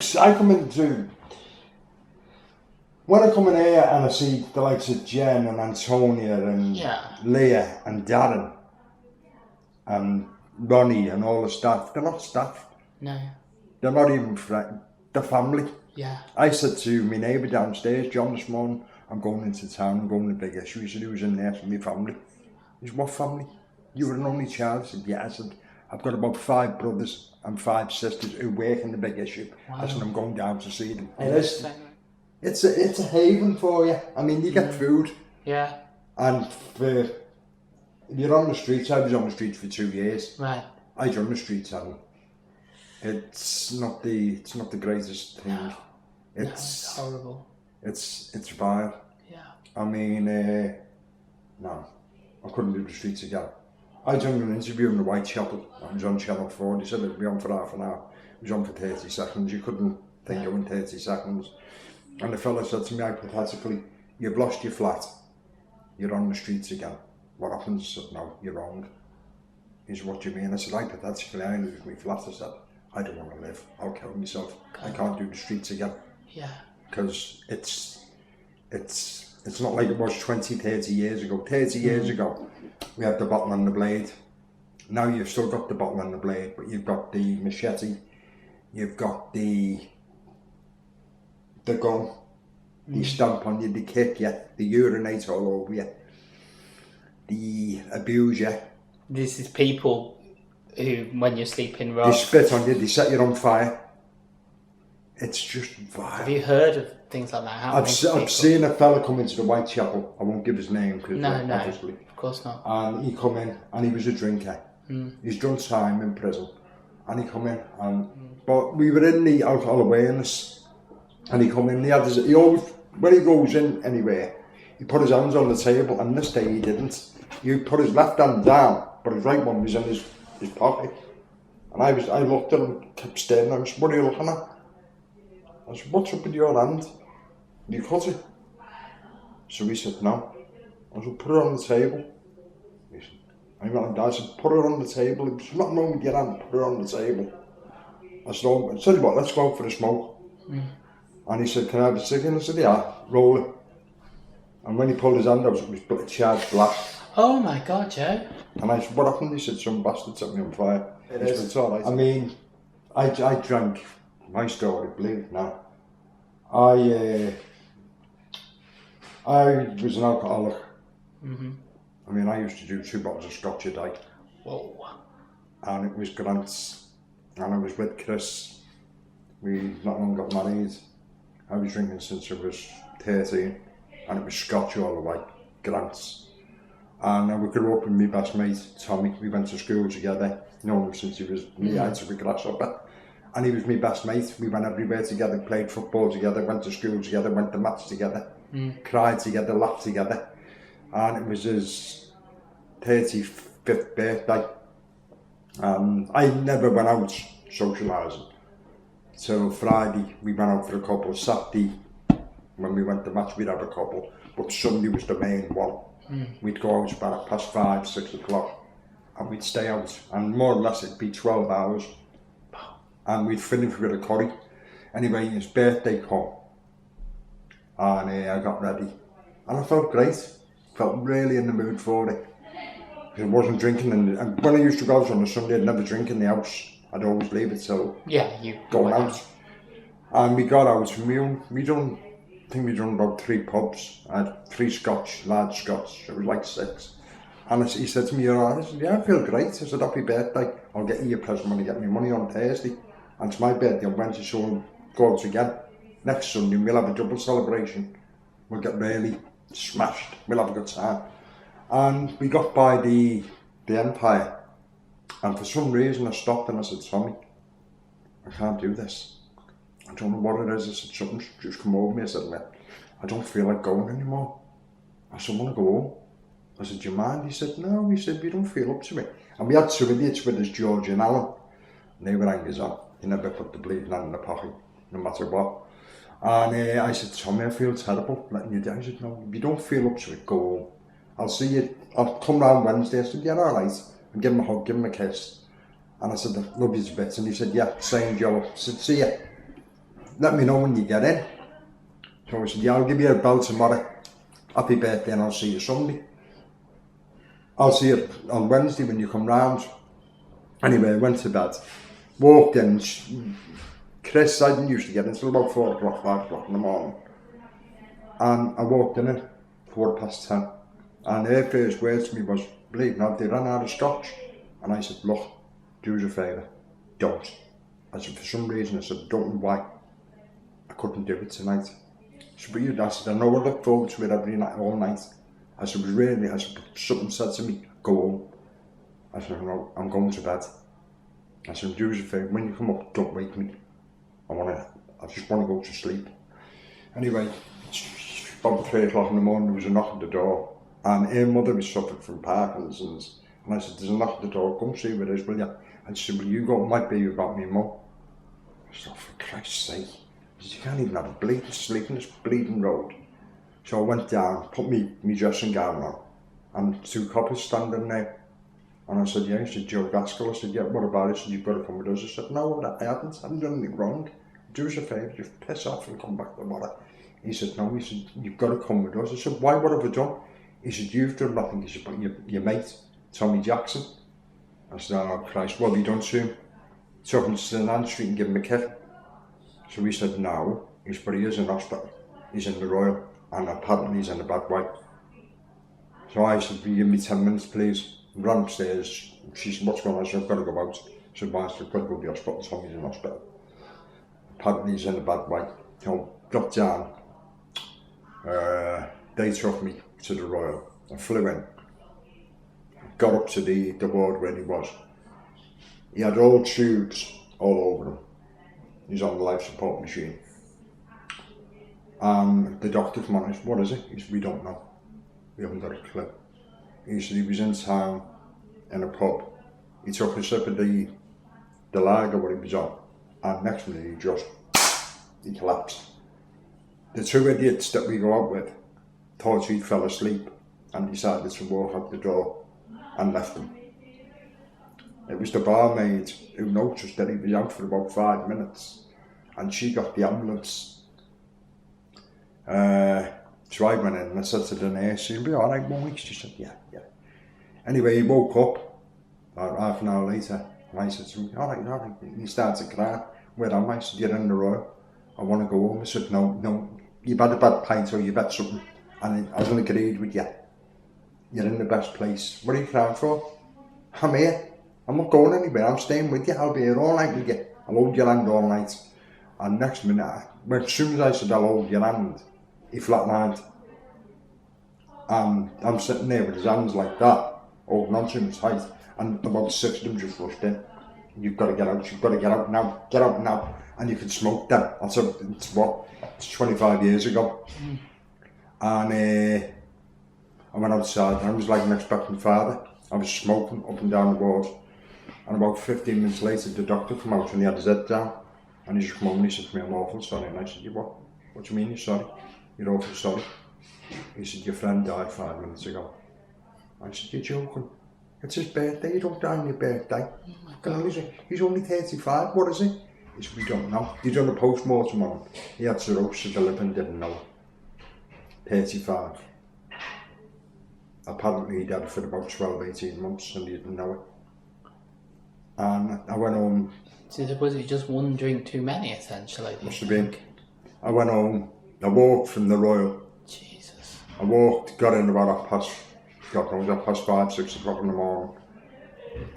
I come into, when I come in here and I see the likes of Jen and Antonia and Leah and Darren and Ronnie and all the staff, they're not staff. No. They're not even friends. They're family. Yeah. I said to my neighbour downstairs, John, this morning, I'm going into town, I'm going to big issue. He said, who's in there? My family. He said, what family? You were an only child? I said, yeah. I said, I've got about 5 brothers and 5 sisters who work in the big issue. Wow. I said, I'm going down to see them. It's a haven for you. I mean, you get food. Yeah. And if you're on the streets, I was on the streets for 2 years. Right. I joined the streets and it's not the greatest thing. No. It's horrible. It's vile. Yeah. I mean, no, I couldn't do the streets again. I done an interview in the Whitechapel. I was on Channel 4. They said it'd be on for half an hour. It was on for 30 seconds. You couldn't think of it in 30 seconds. And the fella said to me hypothetically, you've lost your flat. You're on the streets again. What happens? I said, no, you're wrong. He said, what do you mean? I said, hypothetically, I lose my flat. I said, I don't want to live. I'll kill myself. I can't do the streets again. Yeah. Because it's not like it was 20, 30 years ago. 30 years ago, we had the bottle and the blade. Now you've still got the bottle and the blade, but you've got the machete, you've got the gun, they stamp on you, they kick you, they urinate all over you, they abuse you. This is people who, when you're sleeping, they spit on you, they set you on fire. It's just vile. Have you heard of things like that happening? I've seen a fella come into the Whitechapel. I won't give his name because obviously. Of course not. And he come in and he was a drinker. He's done time in prison. And he come in and but we were in the alcohol awareness. And he come in. He always, when he goes in anywhere, he put his hands on the table. And this day he didn't. He put his left hand down, but his right one was in his pocket. And I looked at him, kept staring at him. I said, what are you looking at? I said, what's up with your hand? You cut it? So he said, no. I said, put it on the table. He said, I said, put it on the table. There's nothing wrong with your hand, put it on the table. I said, oh, tell you what, let's go out for a smoke. And he said, can I have a cigarette? I said, yeah, roll it. And when he pulled his hand out, it was charged black. Oh my God, Joe. And I said, what happened? He said, some bastard set me on fire. It's all right. I mean, I drank. My story, believe it now. I was an alcoholic. I mean, I used to do 2 bottles of scotch a day. Whoa. And it was Grant's. And I was with Chris. We not long got married. I was drinking since I was 13. And it was scotch all the way. Grant's. And we grew up with my best mate, Tommy. We went to school together. Known him since he was knee-height of a grasshopper. And he was my best mate. We went everywhere together, played football together, went to school together, went to match together, cried together, laughed together. And it was his 35th birthday. I never went out socialising. So Friday, we went out for a couple. Saturday, when we went to match, we'd have a couple. But Sunday was the main one. We'd go out about 5:30, 6 o'clock. And we'd stay out. And more or less, it'd be 12 hours. And we'd finish with a curry. Anyway, his birthday come. And I got ready. And I felt great. Felt really in the mood for it. Because I wasn't drinking. And when I used to go out on a Sunday, I'd never drink in the house. I'd always leave it till going out. And we got out. I think we done about 3 pubs. I had 3 scotch, large scotch. It was like 6. And he said to me, you're all right? I said, yeah, I feel great. I said, happy birthday. I'll get you a present when I get my money on Thursday. And it's my birthday on Wednesday, so we'll go out again. Next Sunday, we'll have a double celebration. We'll get really smashed. We'll have a good time. And we got by the Empire. And for some reason, I stopped and I said, Tommy, I can't do this. I don't know what it is. I said, something's just come over me. I said, I don't feel like going anymore. I said, I want to go home. I said, do you mind? He said, no. He said, we don't feel up to it. And we had 2 idiots with us, George and Alan. And they were hangers on. He never put the bleeding hand in the pocket, no matter what. And I said, Tommy, I feel terrible letting you down. He said, no, if you don't feel up to it, go home. I'll see you. I'll come round Wednesday. I said, yeah, all right. And give him a hug, give him a kiss. And I said, I love you to bits. And he said, yeah, same Joe. I said, see ya. let me know when you get in. So I said, yeah, I'll give you a bell tomorrow. Happy birthday, and I'll see you Sunday. I'll see you on Wednesday when you come round. Anyway, I went to bed. Walked in. Chris, I didn't usually get in until about 4 o'clock, 5 o'clock in the morning. And I walked in at 10:15. And her first words to me was, believe not, they ran out of scotch. And I said, look, do us a favour, don't. I said, for some reason, I said, don't know why. I couldn't do it tonight. So, but I said, I know I look forward to it every night, all night. I said, I said, something said to me, go home. I said, no, I'm going to bed. I said, do us a favour, when you come up, don't wake me. I just want to go to sleep. Anyway, about 3 o'clock in the morning, there was a knock at the door. And her mother was suffering from Parkinson's. And I said, there's a knock at the door, come see what it is, will you? And she said, well, you go, might be about me mum. I said, oh, for Christ's sake. I said, you can't even have a bleeding sleep in this bleeding road. So I went down, put me dressing gown on, and 2 coppers standing there. And I said, yeah. He said, Joe Gaskell. I said, yeah, what about it? He said, you've got to come with us. I said, no, I haven't done anything wrong. Do us a favour, just piss off and come back tomorrow. He said, no. He said, you've got to come with us. I said, why, what have I done? He said, you've done nothing. He said, but your mate, Tommy Jackson. I said, oh Christ, what have you done to him? Took him to St Anne Street and gave him a kick. So he said, no. He said, but he is in hospital. He's in the Royal, and apparently he's in a bad way. So I said, will you give me 10 minutes, please? I ran upstairs. She said, what's going on? I said, I've got to go out. I said, why? I said, I've got to go to the hospital. Tommy's in hospital. Apparently he's in a bad way. So got down. They took me to the Royal. I flew in. Got up to the ward where he was. He had old tubes all over him. He's on the life support machine. And the doctor came on and said, what is it? He said, we don't know. We haven't got a clue. He said he was in town in a pub. He took a sip of the lager what he was on, and next minute he collapsed. The 2 idiots that we go out with thought he fell asleep and decided to walk out the door and left him. It was the barmaid who noticed that he was out for about 5 minutes, and she got the ambulance. So I went in and I said to the nurse, you'll be alright 1 week? She said, yeah. Anyway, he woke up about half an hour later, and I said to him, alright. He started to cry. Where am I? I said, you're in the Royal. I want to go home. I said, no, you've had a bad pint or you've had something, and I haven't agreed with you. You're in the best place. What are you crying for? I'm here. I'm not going anywhere. I'm staying with you. I'll be here all night with you. I'll hold your hand all night. And next minute, as soon as I said I'll hold your hand, he flatlined. And I'm sitting there with his hands like that, holding on to him tight, and about 6 of them just rushed in. You've got to get out now, get out now. And you can smoke then. I said, it's 25 years ago. And I went outside, and I was like an expectant father. I was smoking up and down the ward. And about 15 minutes later, the doctor came out and he had his head down. And he just came over and he said to me, I'm awful sorry. And I said, you what? What do you mean you're sorry? You're awful sorry. He said, your friend died 5 minutes ago. I said, you're joking. It's his birthday, you don't die on your birthday. He's only 35, what is it? He said, we don't know. They done a post-mortem on him. He had cirrhosis of the liver and didn't know it. 35. Apparently he'd had it for about 12, 18 months and he didn't know it. And I went home. So was it just one drink too many, essentially? Must have been. I went home. I walked from the Royal. Jesus. I walked, got in about half past 5, 6 o'clock in the morning.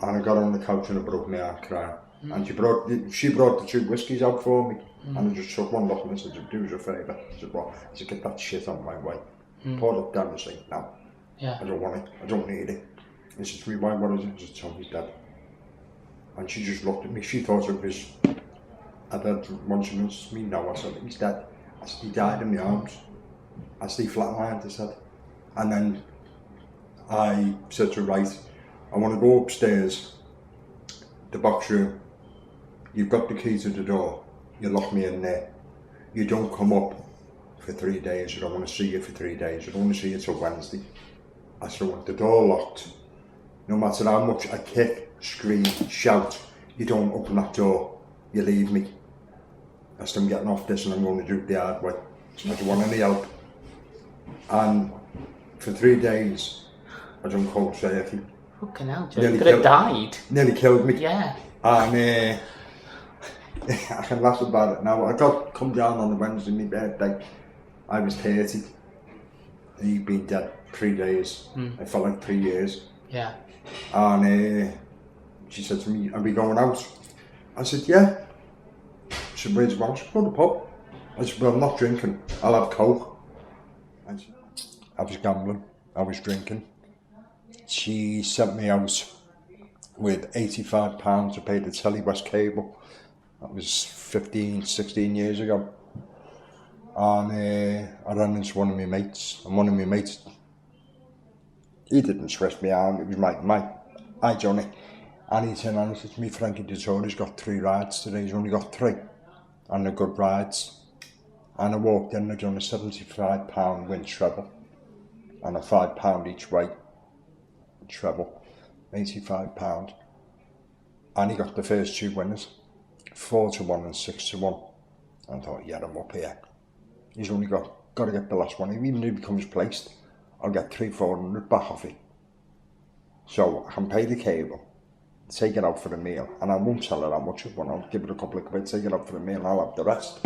And I got on the couch and I broke my heart crying. And she brought the 2 whiskies out for me. And I just took one look and I said, do us a favour. I said, what? I said, get that shit on my way. Poured it down the sink. No. Yeah. I don't want it. I don't need it. He said to me, why, what is it? I said, Tommy's dead. And she just looked at me. She thought it was, I'd had one she mentioned me. No, I said, he's dead. I said, he died in my arms. I said, he flatlined, I said. And then I said to her, right, I want to go upstairs, the box room. You've got the key to the door. You lock me in there. You don't come up for 3 days. I don't want to see you for 3 days. I don't want to see you till Wednesday. I said, I want the door locked. No matter how much I kick, scream, shout, you don't open that door. You leave me. I said, I'm getting off this and I'm going to do it the hard way. I don't want any help. And for 3 days, I done cold turkey. Fucking hell, Joe. You could have died. Nearly killed me. Yeah. And I can laugh about it now. I got come down on the Wednesday, my birthday. I was 30. And he'd been dead 3 days. It felt like 3 years. Yeah. And she said to me, are we going out? I said, yeah. She said, where's the one? She said, go to the pub. I said, well, I'm not drinking. I'll have Coke. And I was gambling. I was drinking. She sent me out with £85 to pay the Telly West cable. That was 15, 16 years ago. And I ran into one of my mates, and one of my mates, he didn't twist me arm, it was my hi Johnny. And he turned around and said to me, Frankie Dettori's got 3 rides today, he's only got 3. And they're good rides. And I walked in and I'd done a £75 win treble. And a £5 each way treble, £85. And he got the first 2 winners, 4 to 1 and 6 to 1. And I thought, yeah, I'm up here. He's only got to get the last one. Even if he becomes placed, I'll get 300-400 back off it. So I can pay the cable, take it out for a meal, and I won't tell her how much it won. I'll give it a couple of quid, take it out for a meal, and I'll have the rest.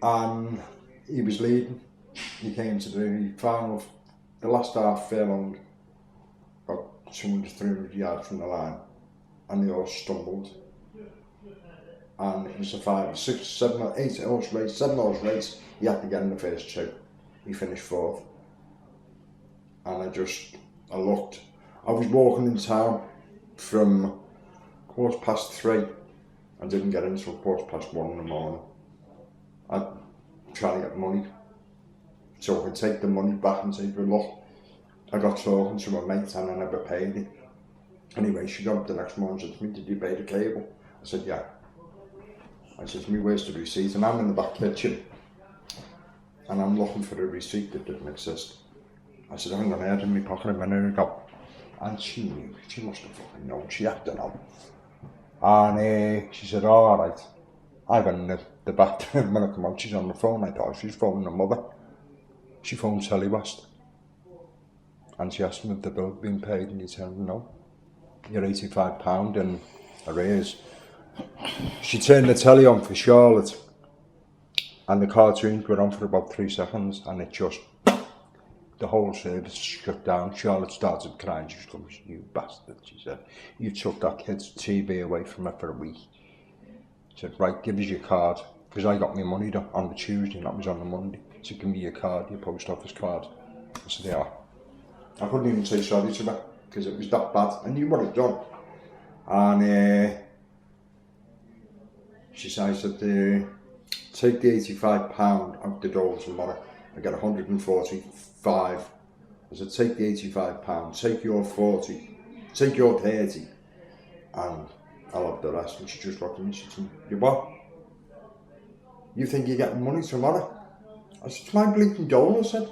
And he was leading. He came to the final, the last half furlong, about 200-300 yards from the line, and the horse stumbled. And it was a 5, 6, 7, 8 horse race, 7 horse race. He had to get in the first 2. He finished 4th. And I looked. I was walking in town from 3:15. I didn't get in until 1:15 in the morning. I'm trying to get money, so I could take the money back and say, but look, I got talking to my mate and I never paid it. Anyway, she got up the next morning and said to me, did you pay the cable? I said, yeah. I said to me, where's the receipt? And I'm in the back kitchen and I'm looking for a receipt that didn't exist. I said, I haven't got it in my pocket a minute ago. And she knew, she must have fucking known, she had to know. And she said, oh, all right. I went in the bathroom, when I come out, she's on the phone. I thought she's phoning her mother. She phoned Telly West. And she asked me if the bill had been paid, and he said, no. You're £85 in arrears. She turned the telly on for Charlotte, and the cartoons were on for about 3 seconds, and it just, the whole service shut down. Charlotte started crying. She goes, you bastard, she said. You took that kid's TV away from her for a week. She said, right, give us your card. Because I got my money on the Tuesday and that was on the Monday. So give me your card, your post office card. I said, yeah. I couldn't even say sorry to her because it was that bad. I knew what I'd done. And she said, take the £85 out the door tomorrow. I get 145. I said, take the £85, take your 40, take your 30, and I'll have the rest. And she just looked at me and said to me, you what? You think you're getting money tomorrow? I said, it's my bleeding dole, I said.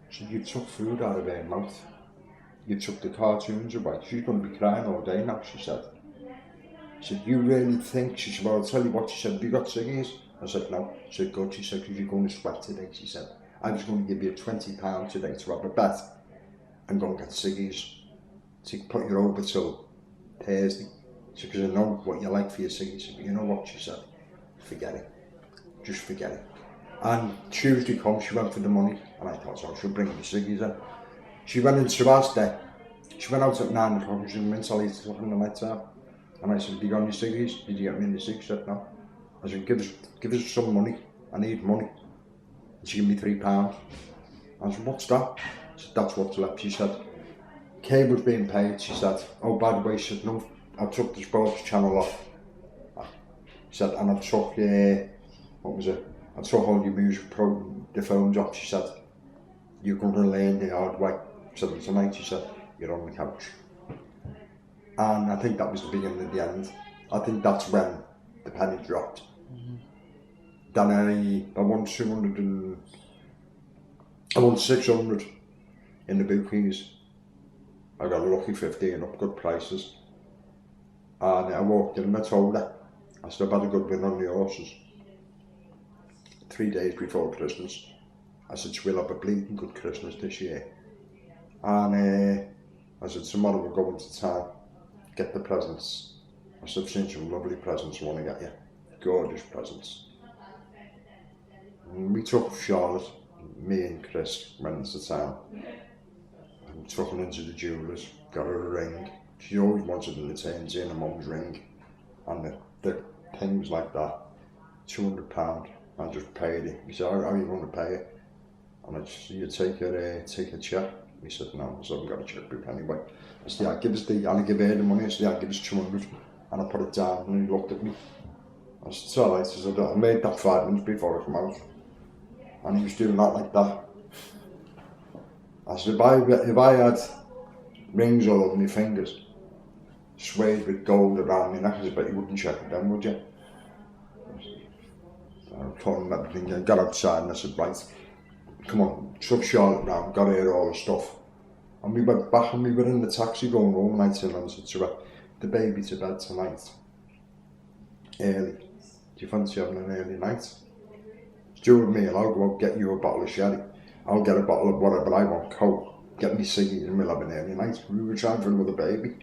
She said, you took food out of her mouth. You took the cartoons away. She's going to be crying all day now, she said. She said, you really think? She said, well, I'll tell you what. She said, have you got ciggies? I said, no. She said, good. She said, because you're going to sweat today, she said. I was going to give you £20 today to have a bet and go and get ciggies to put you over till Thursday. She said, because I know what you like for your ciggies. She said, but you know what, she said, forget it. Just forget it. And Tuesday comes, she went for the money, and I thought, so she'll bring me ciggies in. She went into Asda. She went out at 9 o'clock, she was in Mint, I used to look in the lights out. And I said, have you got any ciggies? Did you get me any ciggies? She said, no. I said, give us some money. I need money. And she gave me £3. I said, what's that? She said, that's what's left. She said, cable's being paid. She said, oh, by the way, she said, no, I took the sports channel off. She said, and I took, what was it? I took all your music the phones off. She said, you're going to learn the hard way. She said, tonight, she said, you're on the couch. And I think that was the beginning of the end. I think that's when the penny dropped. Then I won 200 and I won 600 in the bookies. I got a lucky 15 up, good prices. And I walked in and I told her, I said, I've had a good win on the horses. 3 days before Christmas. I said, we'll have a bleeding good Christmas this year. And I said, tomorrow we're going to town, get the presents. I said, I've seen some lovely presents I want to get you. Gorgeous presents. And we took Charlotte, me and Chris went into town. And took her into the jewellers, got her a ring. She always wanted an eternity in her mum's ring. And the things like that, £200. I just paid it. He said, how are you going to pay it? And I just, you take a cheque. He said, no, I haven't got a chequebook anyway. I said, yeah, and I give her the money. I said, yeah, give us 200. And I put it down and he looked at me. I said, it's alright. I said, I made that 5 minutes before I come out. And he was doing that like that. I said, if I had rings all over my fingers, swathed with gold around my neck, I bet you wouldn't check it then, would you? I told him everything, I got outside and I said, right, come on, took Charlotte round, got her all the stuff. And we went back and we were in the taxi going home, and I said to her, the baby to bed tonight, early. Do you fancy having an early night? Do with me and I'll go out get you a bottle of sherry. I'll get a bottle of whatever I want, Coke. Get me ciggies and we'll have an early night. We were trying for another baby.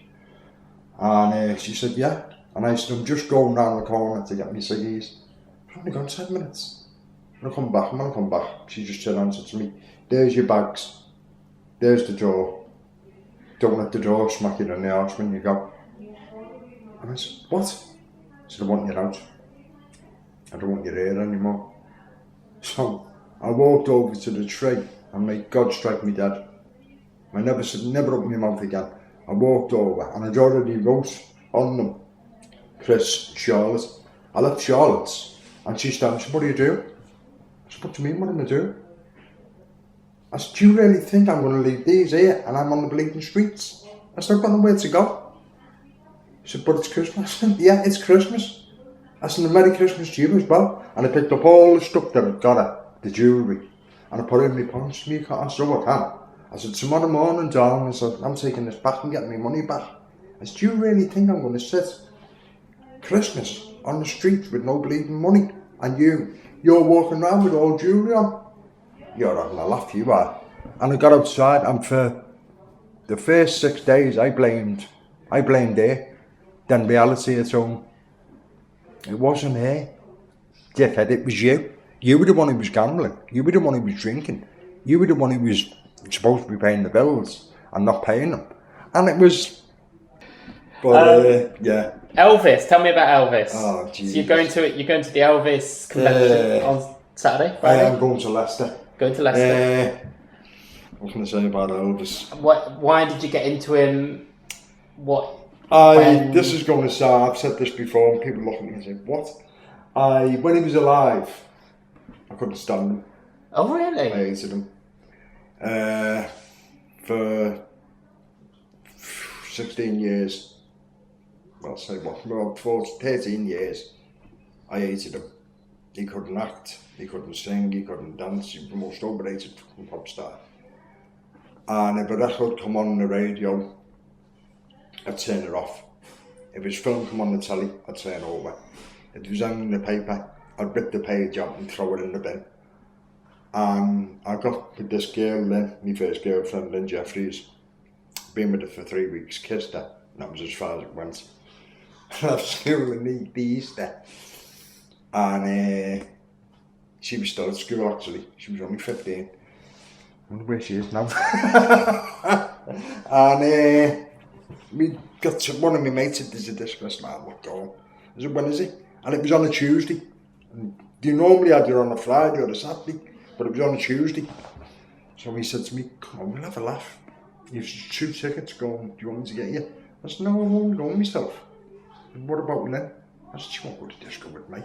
And she said, yeah. And I said, I'm just going round the corner to get me ciggies. I've only gone 10 minutes. When I come back, she just turned around and said to me, there's your bags. There's the door. Don't let the door smack you in the arse when you go. And I said, what? I said, I want you out. I don't want you here anymore. So I walked over to the tree and may God strike me dead. I never opened my mouth again. I walked over and I'd already wrote on them, Chris, Charlotte. I left Charlotte's and she said, what do you do? I said, what do you mean, what am I doing? I said, do you really think I'm going to leave these here and I'm on the bleeding streets? I said, I've got nowhere to go. She said, but it's Christmas. I said, yeah, it's Christmas. I said, Merry Christmas to you as well. And I picked up all the stuff that I'd got her, the jewellery, and I put it in my pants. I said, I can. I said, tomorrow morning, darling, I said, I'm taking this back and getting my money back. I said, do you really think I'm going to sit Christmas on the street with no bleeding money? And you're walking around with all jewellery on? You're having a laugh, you are. And I got outside and for the first 6 days I blamed her. Then reality at home. It wasn't her. Dickhead, it was you. You were the one who was gambling. You were the one who was drinking. You were the one who was supposed to be paying the bills and not paying them. And it was... But, yeah. Elvis, tell me about Elvis. Oh, Jesus. So you're going to the Elvis convention on Saturday, Friday? I am going to Leicester. Going to Leicester. What can I say about Elvis? Why did you get into him? This is going to start, I've said this before and people look at me and say, what? When he was alive, I couldn't stand him. Oh, really? I hated him. For 16 years, well, say what, well, for 13 years, I hated him. He couldn't act, he couldn't sing, he couldn't dance, he was the most overrated fucking pop star. And if a record come on the radio, I'd turn it off. If his film come on the telly, I'd turn over. If it was in the paper, I'd rip the page out and throw it in the bin. I got with this girl, Lynn, my first girlfriend, Lynn Jeffries. Been with her for 3 weeks, kissed her, and that was as far as it went. I left school in the Easter. And she was still at school actually, she was only 15. I wonder where she is now. And we got to, one of my mates said, there's a disco man, what going? I said, when is it? And it was on a Tuesday. And you normally had it on a Friday or a Saturday, but it was on a Tuesday. So he said to me, come on, we'll have a laugh. You've 2 tickets going, do you want me to get you? I said, no, I won't go myself. And what about Lynn? I said, she won't go to disco with me. I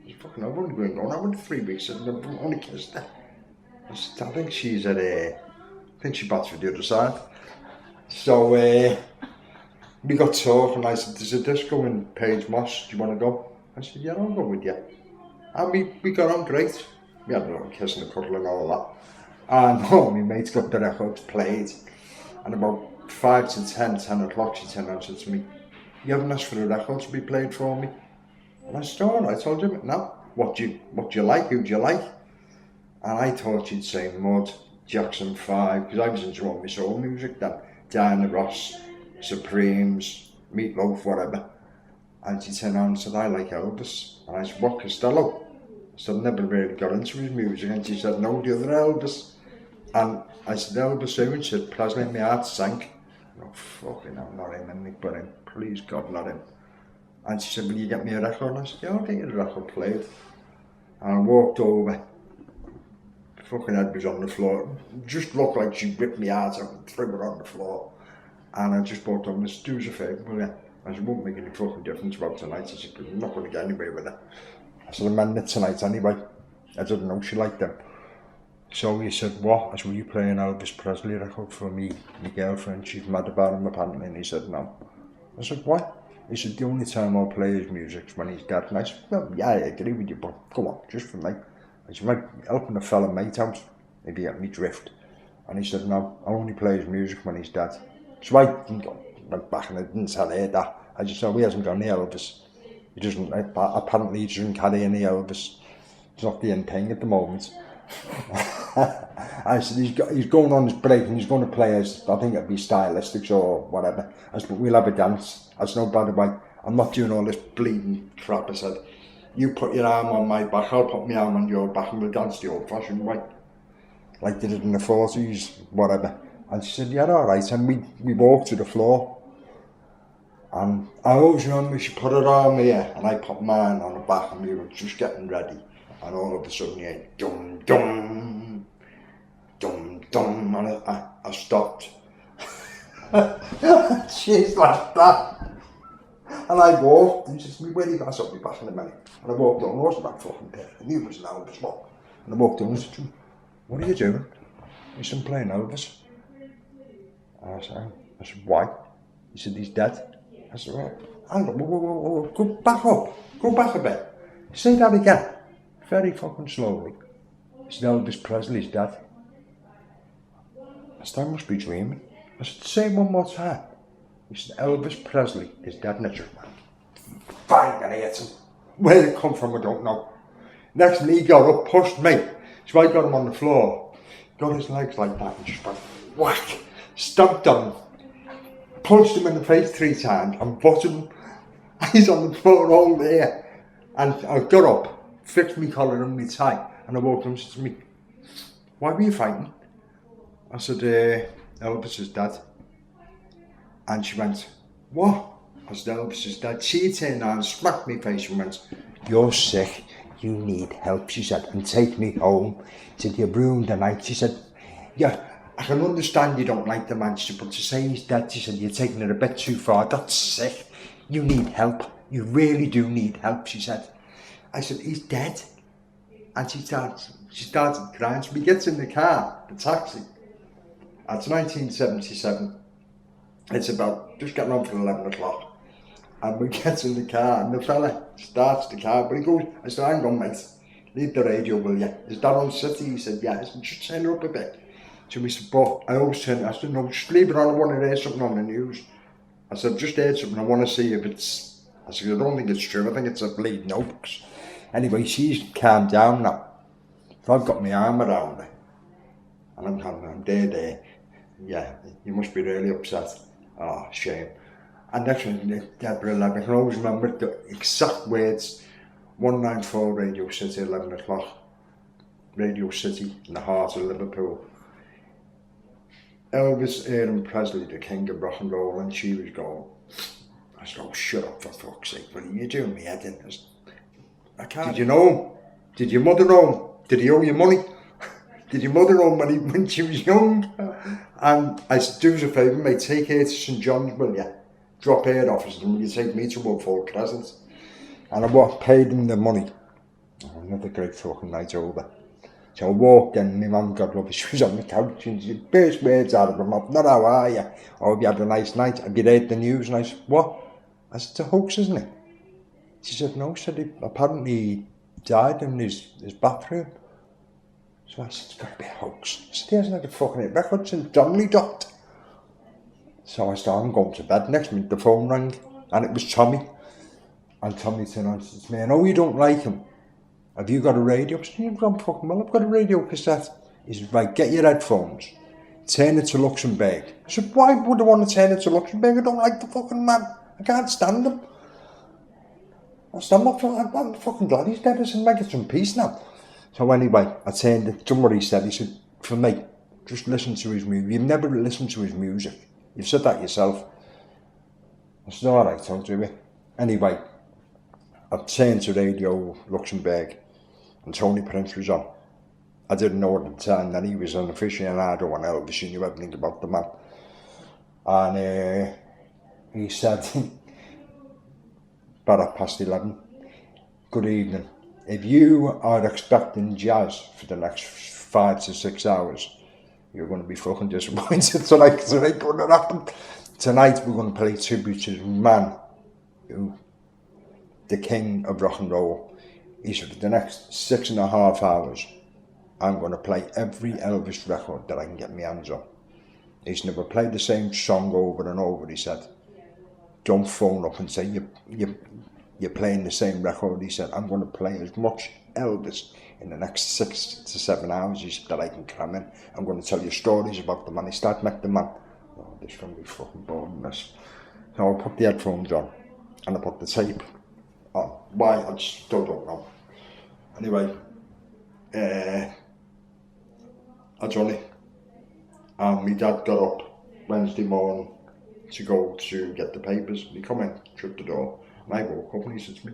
said, fucking, I've only been going out with 3 weeks and I've only kissed her. I said, I think she's at I think she bats for the other side. So we got talking. I said, there's a disco in Page Moss, do you want to go? I said, yeah, I'll go with you. And we got on great. We had a little kiss and a cuddle and all that. And my mates got the records played. And about 5 to 10 o'clock, she turned around and said to me, you haven't asked for the record to be played for me? And I said, all right, I told him, no, what do you like, who do you like? And I thought she'd say Mud, Jackson 5, because I was into all my soul music then, Diana Ross, Supremes, Meatloaf, whatever. And she turned around and said, I like Elvis. And I said, what, Costello? I said, I never really got into his music. And she said, no, the other Elvis. And I said, Elvis who? And she said, Presley, my heart sank. Oh, fucking hell, not him, and but him. Please God, not him. And she said, will you get me a record? And I said, yeah, I'll get you a record played. And I walked over. Fucking head was on the floor. It just looked like she ripped me heart out and threw it on the floor. And I just walked over and said, do us a favour, will you? I said, it won't make any fucking difference about tonight. I said, I'm not going to get anywhere with it. I said, I'm ending it tonight anyway. I didn't know she liked them. So he said, what? I said, will you play an Elvis Presley record for me, my girlfriend? She's mad about him apparently. And he said, no. I said, what? He said, the only time I'll play his music's when he's dead. And I said, well, yeah, I agree with you, but come on, just for me. I said, I'm helping a fella mate out, if you get me drift. And he said, no, I'll only play his music when he's dead. So I went back and I didn't tell her that. I just said, he hasn't got any Elvis. He doesn't, apparently he doesn't carry any Elvis. He's not the in thing at the moment. I said, he's going on his break and he's going to play his, I think it'll be Stylistics or whatever. I said, but we'll have a dance. I said, no, by the way, I'm not doing all this bleeding crap. I said, you put your arm on my back, I'll put my arm on your back and we'll dance the old fashioned way. Like they did in the 40s, whatever. And she said, yeah, all right. And we walked to the floor. And I always remember she put her arm here and I put mine on the back and we were just getting ready. And all of a sudden, yeah, dum, dum, dum, dum, and I stopped. She's like that. And I walked, and she said, where do you got something back in a minute? And I walked on, I wasn't that fucking there. I knew it was an Elvis one. And I walked on and said, what are you doing? He said, I'm playing Elvis. And I said, why? He said, he's dead. I said, well, hang on, whoa, go back up, go back a bit. Say that again. Very fucking slowly. He said, Elvis Presley's dead. I said, I must be dreaming. I said, say it one more time. He said, Elvis Presley is dead. And I just went, bang, and I hit him. Where it come from, I don't know. Next minute, he got up, pushed me. So I got him on the floor, got his legs like that, and just went, whack, stomped on him, punched him in the face 3 times, and butted him. He's on the floor all there. And I got up, fixed me collar and me tie, and I walked up and said to me, why were you fighting? I said, Elvis is dead. And she went, what? I said, Elvis is dead. She turned around, smacked me face and went, you're sick, you need help, she said, and take me home. She said, you've ruined the night. She said, yeah, I can understand you don't like the man, she said, but to say he's dead, she said, you're taking it a bit too far, that's sick. You need help, you really do need help, she said. I said, he's dead. And she started crying. So we get in the car, the taxi. It's 1977. It's about just getting on for 11 o'clock. And we get in the car and the fella starts the car, but he goes, I said, hang on mate, leave the radio will you? Is that on city? He said, yeah. I said, just turn it up a bit. So we said, but I always turn it, I said, no, just leave it on, I want to hear something on the news. I said, just heard something, I want to see if it's, I said, I don't think it's true, I think it's a bleeding hoax. Anyway, she's calmed down now. So I've got my arm around her. And I'm there. Yeah, you must be really upset. Oh, shame. And next one, Deborah 11, I can always remember the exact words. 194 Radio City, 11 o'clock. Radio City, in the heart of Liverpool. Elvis Aaron Presley, the king of rock and roll, and she was going. I said, oh, shut up for fuck's sake, what are you doing me head in? I can't. Did you know him? Did your mother know him? Did he owe you money? Did your mother know him when she was young? And I said, do us a favour, mate, take her to St John's, will you? Drop her off, and will you take me to Woodford Crescent? And I paid him the money. Oh, another great fucking night over. So I walked in, and my mum, God love her, she was on the couch, and she burst words out of her mouth, not how are you? Oh, have you had a nice night? Have you read the news? And I said, what? I said, it's a hoax, isn't it? She said, no, she said, apparently he died in his bathroom. So I said, it's got to be a hoax. I said, he hasn't had a fucking hit record since Donnelly died. So I said, I'm going to bed. Next minute the phone rang, and it was Tommy. And Tommy turned around and said to me, I know you don't like him. Have you got a radio? I said, you've got fucking well, I've got a radio cassette. He said, right, get your headphones, turn it to Luxembourg. I said, why would I want to turn it to Luxembourg? I don't like the fucking man. I can't stand him. I'm fucking glad he's dead. I said, make it some peace now. So anyway, I turned it, done what he said. He said, for me, just listen to his music. You've never listened to his music. You've said that yourself. I said, all right, I'll do it. Anyway, I turned to Radio Luxembourg and Tony Prince was on. I didn't know at the time that he was an aficionado on Elvis. He knew everything about the man. And he said, about 11:30, good evening. If you are expecting jazz for the next 5 to 6 hours, you're going to be fucking disappointed tonight, because it ain't going to happen. Tonight we're going to play tribute to the man who, the king of rock and roll. He said, for the next 6.5 hours, I'm going to play every Elvis record that I can get my hands on. He's never played the same song over and over, he said. Don't phone up and say you're playing the same record. He said, I'm going to play as much Elvis in the next 6 to 7 hours, he said, that I can cram in. I'm going to tell you stories about the man. He started making the man. Oh, this is going to be fucking boring, this. So I put the headphones on and I put the tape on. Why? I still don't know. Anyway, I done it. And my dad got up Wednesday morning to go to get the papers. He come in, shut the door, and I woke up and he said to me,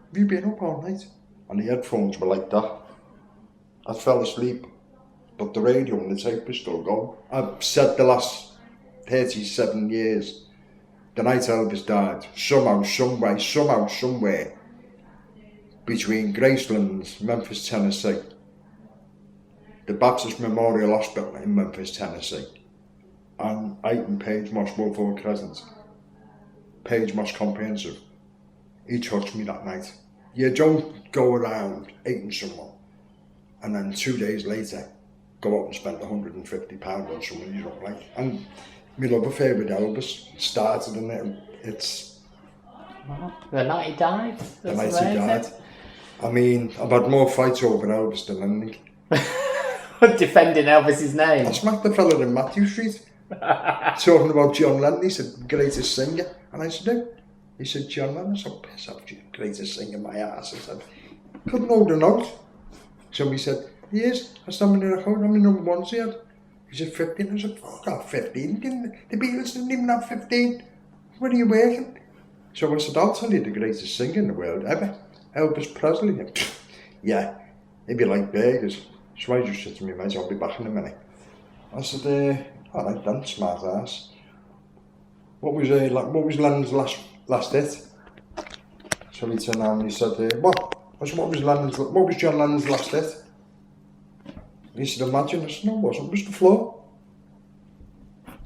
have you been up all night? And the headphones were like that. I fell asleep, but the radio and the tape was still going. I've said the last 37 years, the night Elvis died, somehow, somewhere, between Graceland's, Memphis, Tennessee, the Baptist Memorial Hospital in Memphis, Tennessee, and Aiton Page Moss Woolford Crescent, Page Moss Comprehensive, he touched me that night. You don't go around hating someone and then 2 days later go out and spend £150 on someone you don't like. And my love affair with Elvis started in it. It's the night he died. The night he died. I mean, I've had more fights over Elvis than anything. Defending Elvis's name. I smacked the fella in Matthew Street talking about John Lennon. He said, greatest singer. And I said, no. He said, John Lennon. I said, piss off, greatest singer, my ass. I said, couldn't hold a note. Somebody said, he is. I said, how many number ones he had? He said, 15. I said, fuck off, 15. The Beatles didn't even have 15. Where are you working? So I said, I'll tell you the greatest singer in the world ever. Elvis Presley. Yeah, if you like burgers. So I just said to me, mate, I'll be back in a minute. I said, all right then, smart ass. What was Lennon's last hit? So he turned around and he said, what? I said, what was John Lennon's last hit? He said, Imagine. I said, no, it wasn't. It was The Floor.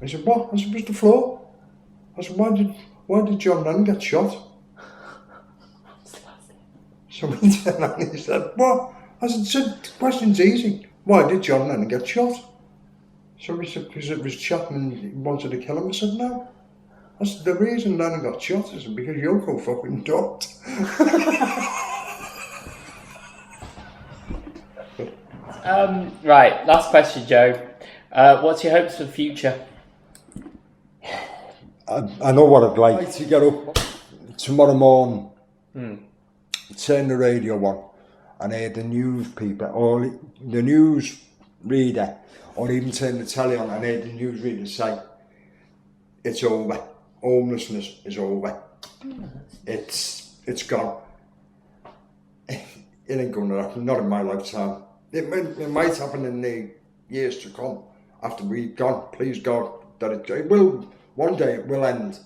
He said, what? I said, it was The Floor. I said, why did John Lennon get shot? So he turned around and he said, what? I said, the question's easy. Why did John Lennon get shot? So he said, because it was Chapman wanted to kill him. I said, no. I said, the reason Lennon got shot is because Yoko fucking ducked. Right, last question, Joe. What's your hopes for the future? I know what I'd like to get up tomorrow morning, turn the radio on, and hear the news people, or the news reader, or even turn the telly on and hear the news reader say, it's over, homelessness is over, it's gone. It ain't going to happen, not in my lifetime. It might happen in the years to come, after we've gone, please God, that it will, one day it will end.